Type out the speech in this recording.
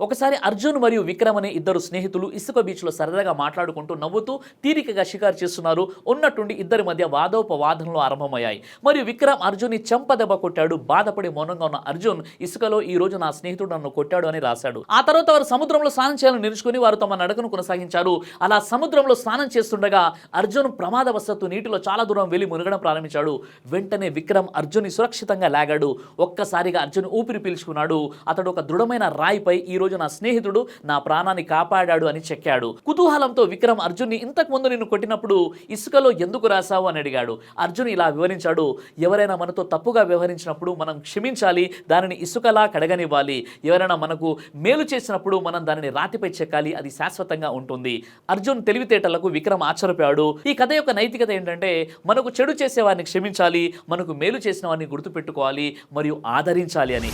ఒకసారి అర్జున్ మరియు విక్రమ్ అనే ఇద్దరు స్నేహితులు ఇసుక బీచ్లో సరదాగా మాట్లాడుకుంటూ నవ్వుతూ తీరికగా షికారు చేస్తున్నారు. ఉన్నట్టుండి ఇద్దరి మధ్య వాదోపవాదనలు ఆరంభమయ్యాయి. మరియు విక్రమ్ అర్జున్ని చెంపదెబ్బ కొట్టాడు. బాధపడి మౌనంగా ఉన్న అర్జున్ ఇసుకలో ఈ రోజు నా స్నేహితుడు నన్ను కొట్టాడు అని రాశాడు. ఆ తర్వాత వారు సముద్రంలో స్నానం చేయాలని నిలుచుకుని వారు తమ నడకను కొనసాగించారు. అలా సముద్రంలో స్నానం చేస్తుండగా అర్జున్ ప్రమాదవశాత్తు నీటిలో చాలా దూరం వెళ్లి మునగడం ప్రారంభించాడు. వెంటనే విక్రమ్ అర్జున్ని సురక్షితంగా లాగాడు. ఒక్కసారిగా అర్జున్ ఊపిరి పీల్చుకున్నాడు. అతడు ఒక దృఢమైన రాయిపై ఈ రోజు నా స్నేహితుడు నా ప్రాణాన్ని కాపాడాడు అని చెక్కాడు. కుతూహలంతో విక్రమ్ అర్జున్ని ఇంతకు ముందు నిన్ను కొట్టినప్పుడు ఇసుకలో ఎందుకు రాశావు అని అడిగాడు. అర్జున్ ఇలా వివరించాడు. ఎవరైనా మనతో తప్పుగా వ్యవహరించినప్పుడు మనం క్షమించాలి, దానిని ఇసుకలా కడగనివ్వాలి. ఎవరైనా మనకు మేలు చేసినప్పుడు మనం దానిని రాతిపై చెక్కాలి, అది శాశ్వతంగా ఉంటుంది. అర్జున్ తెలివితేటలకు విక్రమ్ ఆశ్చర్యపోయాడు. ఈ కథ యొక్క నైతికత ఏంటంటే మనకు చెడు చేసే వారిని క్షమించాలి, మనకు మేలు చేసిన వారిని గుర్తుపెట్టుకోవాలి మరియు ఆదరించాలి అని.